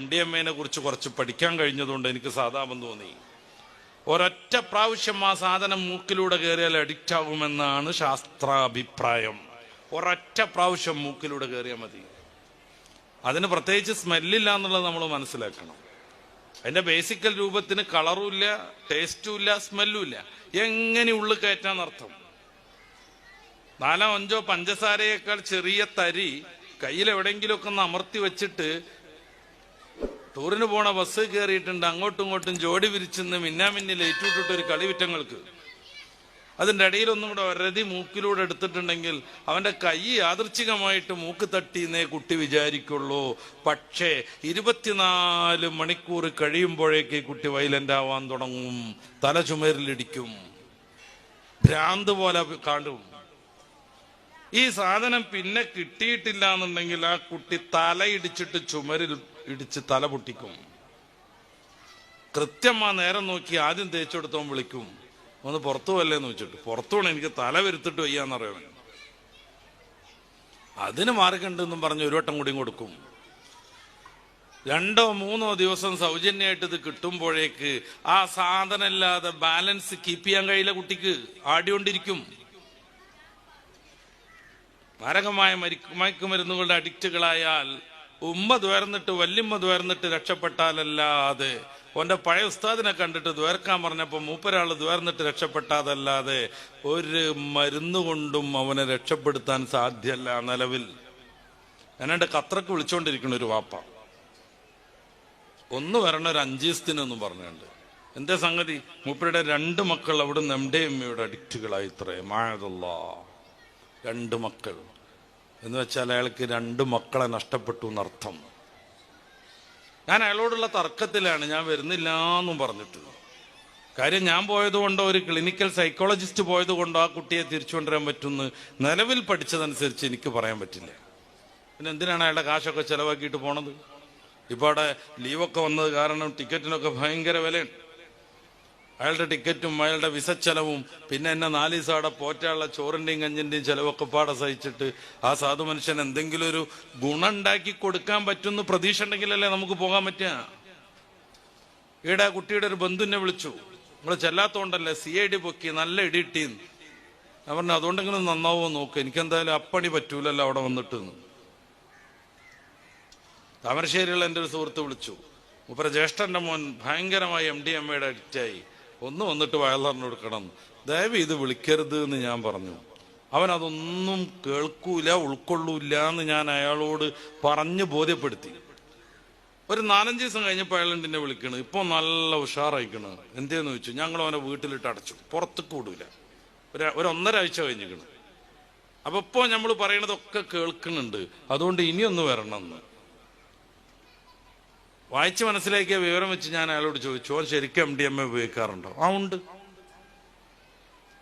MDMA കുറിച്ച് കുറച്ച് പഠിക്കാൻ കഴിഞ്ഞതുകൊണ്ട് എനിക്ക് സാധാപം തോന്നി. ഒരൊറ്റ പ്രാവശ്യം ആ സാധനം മൂക്കിലൂടെ കയറിയാൽ അഡിക്റ്റ് ആകുമെന്നാണ് ശാസ്ത്രാഭിപ്രായം. ഒരൊറ്റ പ്രാവശ്യം മൂക്കിലൂടെ കയറിയാൽ മതി. അതിന് പ്രത്യേകിച്ച് സ്മെല്ലില്ല എന്നുള്ളത് നമ്മൾ മനസ്സിലാക്കണം. അതിന്റെ ബേസിക്കൽ രൂപത്തിന് കളറും ഇല്ല, ടേസ്റ്റും ഇല്ല, സ്മെല്ലും ഇല്ല. എങ്ങനെ ഉള്ളിൽ കയറ്റാന്നർത്ഥം. 4-5 പഞ്ചസാരയേക്കാൾ ചെറിയ തരി കയ്യിൽ എവിടെയെങ്കിലുമൊക്കെ ഒന്ന് അമർത്തി വെച്ചിട്ട് ടൂറിന് പോണ ബസ് കയറിയിട്ടുണ്ട്, അങ്ങോട്ടും ഇങ്ങോട്ടും ജോഡി വിരിച്ചെന്ന് മിന്നാമിന്നി ലൈറ്റ് ഇട്ടിട്ട് ഒരു കളിവിറ്റങ്ങൾക്ക്. അതിൻ്റെ ഇടയിലൊന്നും കൂടെ ഒരതി മൂക്കിലൂടെ എടുത്തിട്ടുണ്ടെങ്കിൽ അവന്റെ കൈ യാദൃച്ഛികമായിട്ട് മൂക്ക് തട്ടിന്നേ കുട്ടി വിചാരിക്കുള്ളൂ. പക്ഷേ 24 മണിക്കൂർ കഴിയുമ്പോഴേക്ക് കുട്ടി വയലന്റ് ആവാൻ തുടങ്ങും, തല ചുമരിലിടിക്കും, ഭ്രാന്ത് പോലെ കാണും. ഈ സാധനം പിന്നെ കിട്ടിയിട്ടില്ല എന്നുണ്ടെങ്കിൽ ആ കുട്ടി തല ഇടിച്ചിട്ട് ചുമരിൽ ഇടിച്ച് തല പൊട്ടിക്കും. കൃത്യമാ നേരം നോക്കി ആദ്യം തേച്ചെടുത്തോൻ വിളിക്കും, ഒന്ന് പുറത്തു പോയല്ലേന്ന് വെച്ചിട്ട്. പുറത്തു പോണ എനിക്ക് തല വരുത്തിട്ട് വയ്യാന്നറിയാൻ. അതിന് മാർഗമുണ്ടെന്നും പറഞ്ഞ് ഒരു വട്ടം കൂടിയും കൊടുക്കും. 2-3 ദിവസം സൗജന്യമായിട്ട് ഇത് കിട്ടുമ്പോഴേക്ക് ആ സാധനം ഇല്ലാതെ ബാലൻസ് കീപ്പ് ചെയ്യാൻ കഴിയില്ല കുട്ടിക്ക്, ആടിക്കൊണ്ടിരിക്കും. മാരകമായ മയക്കുമരുന്നുകളുടെ അഡിക്റ്റുകളായാൽ ഉമ്മ ദ്വേർന്നിട്ട് വല്യമ്മ ദ്വേർന്നിട്ട് രക്ഷപ്പെട്ടാലല്ലാതെ, ഓന്റെ പഴയ ഉസ്താദിനെ കണ്ടിട്ട് ദ്വേർക്കാൻ പറഞ്ഞപ്പോ മൂപ്പരാള് ദ്വേർന്നിട്ട് രക്ഷപ്പെട്ടാതല്ലാതെ ഒരു മരുന്നുകൊണ്ടും അവനെ രക്ഷപ്പെടുത്താൻ സാധ്യല്ല നിലവിൽ. എന്നെ ഖത്തർക്ക് വിളിച്ചോണ്ടിരിക്കണ ഒരു വാപ്പ, ഒന്ന് വരണ ഒരു 5 ദിവസത്തിനൊന്നും പറഞ്ഞുണ്ട്. എന്താ സംഗതി? മൂപ്പരുടെ 2 മക്കൾ അവിടുന്ന് MDMA അഡിക്റ്റുകളായി. ഇത്രേ മാഴതല്ലാ, 2 മക്കൾ എന്ന് വെച്ചാൽ അയാൾക്ക് 2 മക്കളെ നഷ്ടപ്പെട്ടു എന്നർത്ഥം. ഞാൻ അയാളോടുള്ള തർക്കത്തിലാണ്, ഞാൻ വരുന്നില്ല എന്നും പറഞ്ഞിട്ട്. കാര്യം ഞാൻ പോയതുകൊണ്ടോ ഒരു ക്ലിനിക്കൽ സൈക്കോളജിസ്റ്റ് പോയതുകൊണ്ടോ ആ കുട്ടിയെ തിരിച്ചു കൊണ്ടുവരാൻ പറ്റുമെന്ന് നിലവിൽ പഠിച്ചതനുസരിച്ച് എനിക്ക് പറയാൻ പറ്റില്ല. പിന്നെ എന്തിനാണ് അയാളുടെ കാശൊക്കെ ചെലവാക്കിയിട്ട് പോണത്? ഇപ്പൊ അവിടെ ലീവൊക്കെ വന്നത് കാരണം ടിക്കറ്റിനൊക്കെ ഭയങ്കര വിലയുണ്ട്. അയാളുടെ ടിക്കറ്റും അയാളുടെ വിസ ചെലവും പിന്നെ എന്നെ 4 ദിവസം അവിടെ പോറ്റാനുള്ള ചോറിന്റെയും കഞ്ഞിന്റെയും ചെലവൊക്കെ പാടെ സഹിച്ചിട്ട് ആ സാധു മനുഷ്യൻ എന്തെങ്കിലും ഒരു ഗുണം ഉണ്ടാക്കി കൊടുക്കാൻ പറ്റുമെന്ന് പ്രതീക്ഷ ഉണ്ടെങ്കിലല്ലേ നമുക്ക് പോകാൻ പറ്റുക. ഈടെ കുട്ടിയുടെ ഒരു ബന്ധുവിനെ വിളിച്ചു, നിങ്ങൾ ചെല്ലാത്തോണ്ടല്ലേ CID പൊക്കി നല്ല ഇടിയിട്ടീന്ന്. ഞാൻ പറഞ്ഞു അതുകൊണ്ടെങ്കിലും നന്നാവോ നോക്ക്, എനിക്കെന്തായാലും അപ്പണി പറ്റൂലല്ലോ അവിടെ വന്നിട്ട്. താമരശ്ശേരിയുള്ള എൻ്റെ ഒരു സുഹൃത്ത് വിളിച്ചു, മൂപ്പര ജ്യേഷ്ഠന്റെ മോൻ ഭയങ്കരമായി MDMA അഡിക്റ്റായി, ഒന്ന് വന്നിട്ട് വയലറിന് കൊടുക്കണം, ദയവ് ഇത് വിളിക്കരുത് എന്ന് ഞാൻ പറഞ്ഞു. അവൻ അതൊന്നും കേൾക്കൂല, ഉൾക്കൊള്ളൂല്ല എന്ന് ഞാൻ അയാളോട് പറഞ്ഞ് ബോധ്യപ്പെടുത്തി. ഒരു 4-5 ദിവസം കഴിഞ്ഞപ്പോൾ അയാൾ എന്നെ വിളിക്കണ്, ഇപ്പൊ നല്ല ഉഷാറായിക്കണ്. എന്തേന്ന് ചോദിച്ചു. ഞങ്ങൾ അവനെ വീട്ടിലിട്ട് അടച്ചു, പുറത്തേക്ക് വിടൂല. ഒരു 1.5 ആഴ്ച കഴിഞ്ഞിരിക്കണ്. അപ്പൊ ഇപ്പൊ നമ്മൾ പറയണതൊക്കെ കേൾക്കുന്നുണ്ട്, അതുകൊണ്ട് ഇനിയൊന്ന് വരണം എന്ന് വായിച്ച് മനസ്സിലാക്കിയ വിവരം വെച്ച് ഞാൻ അയാളോട് ചോദിച്ചു, ഓൻ ശരിക്കും MDMA ഉപയോഗിക്കാറുണ്ടോ? ആ ഉണ്ട്.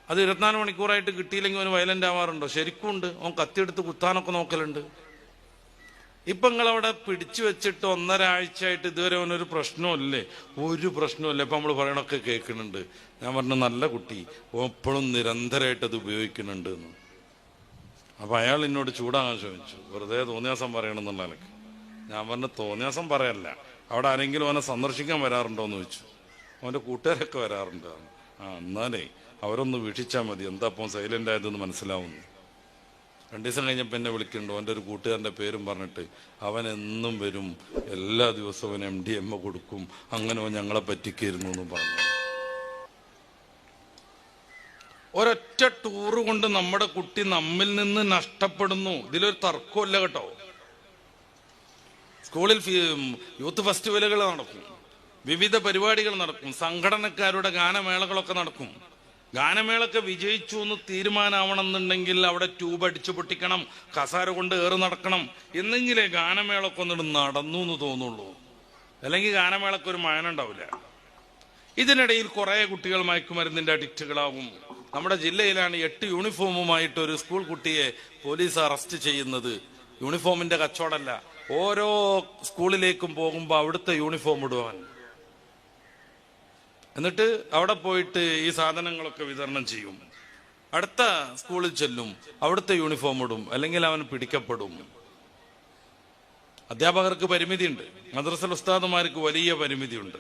അത് 24 മണിക്കൂറായിട്ട് കിട്ടിയില്ലെങ്കിൽ അവന് വയലന്റ് ആവാറുണ്ടോ? ശരിക്കും ഉണ്ട്. ഓൻ കത്തിയെടുത്ത് കുത്താനൊക്കെ നോക്കലുണ്ട്. ഇപ്പൊ നിങ്ങളവിടെ പിടിച്ചു വെച്ചിട്ട് 1.5 ആഴ്ചയായിട്ട് ഇതുവരെ അവനൊരു പ്രശ്നമില്ലേ? ഒരു പ്രശ്നമില്ല. ഇപ്പൊ നമ്മൾ പറയണൊക്കെ കേൾക്കുന്നുണ്ട്. ഞാൻ പറഞ്ഞു നല്ല കുട്ടി, ഓൻ എപ്പോഴും നിരന്തരമായിട്ട് അത് ഉപയോഗിക്കുന്നുണ്ട് എന്ന്. അപ്പൊ അയാൾ എന്നോട് ചൂടാകാൻ ശ്രമിച്ചു, വെറുതെ തോന്നിയാസം പറയണമെന്നുള്ള നിലക്ക്. ഞാൻ പറഞ്ഞു തോന്നിയാസം പറയല്ല, അവിടെ ആരെങ്കിലും അവനെ സന്ദർശിക്കാൻ വരാറുണ്ടോന്ന് ചോദിച്ചു. അവന്റെ കൂട്ടുകാരൊക്കെ വരാറുണ്ട്. എന്നാലേ അവരൊന്ന് വീക്ഷിച്ചാൽ മതി, എന്താ അപ്പം സൈലന്റ് ആയതെന്ന് മനസ്സിലാവുന്നു. 2 ദിവസം കഴിഞ്ഞപ്പോൾ എന്നെ വിളിക്കുന്നുണ്ട്, അവൻ്റെ ഒരു കൂട്ടുകാരൻ്റെ പേരും പറഞ്ഞിട്ട്. അവൻ എന്നും വരും, എല്ലാ ദിവസവും അവൻ MDMA കൊടുക്കും, അങ്ങനെ അവൻ ഞങ്ങളെ പറ്റിക്കായിരുന്നു എന്ന് പറഞ്ഞു. ഒരൊറ്റ ടൂറ് കൊണ്ട് നമ്മുടെ കുട്ടി നമ്മിൽ നിന്ന് നഷ്ടപ്പെടുന്നു. ഇതിലൊരു തർക്കമില്ല കേട്ടോ. സ്കൂളിൽ യൂത്ത് ഫെസ്റ്റിവലുകൾ നടക്കും, വിവിധ പരിപാടികൾ നടക്കും, സംഘടനക്കാരുടെ ഗാനമേളകളൊക്കെ നടക്കും. ഗാനമേളൊക്കെ വിജയിച്ചു എന്ന് തീരുമാനമാവണമെന്നുണ്ടെങ്കിൽ അവിടെ ട്യൂബ് അടിച്ചു പൊട്ടിക്കണം, കസാര കൊണ്ട് ഏറ് നടക്കണം, എന്നെങ്കിലേ ഗാനമേളൊക്കെ ഒന്നിട്ട് നടന്നു എന്ന് തോന്നുള്ളൂ. അല്ലെങ്കിൽ ഗാനമേളക്ക് ഒരു മായനുണ്ടാവില്ല. ഇതിനിടയിൽ കുറെ കുട്ടികൾ മയക്കുമരുന്നിന്റെ അഡിക്റ്റുകളാവും. നമ്മുടെ ജില്ലയിലാണ് 8 യൂണിഫോമുമായിട്ട് ഒരു സ്കൂൾ കുട്ടിയെ പോലീസ് അറസ്റ്റ് ചെയ്യുന്നത്. യൂണിഫോമിന്റെ കച്ചവടമല്ല, ഓരോ സ്കൂളിലേക്കും പോകുമ്പോൾ അവിടുത്തെ യൂണിഫോം ഇടുവാൻ, എന്നിട്ട് അവിടെ പോയിട്ട് ഈ സാധനങ്ങളൊക്കെ വിതരണം ചെയ്യും. അടുത്ത സ്കൂളിൽ ചെല്ലും, അവിടുത്തെ യൂണിഫോം ഇടും, അല്ലെങ്കിൽ അവൻ പിടിക്കപ്പെടും. അധ്യാപകർക്ക് പരിമിതിയുണ്ട്, മദ്രസ ഉസ്താദുമാർക്ക് വലിയ പരിമിതിയുണ്ട്.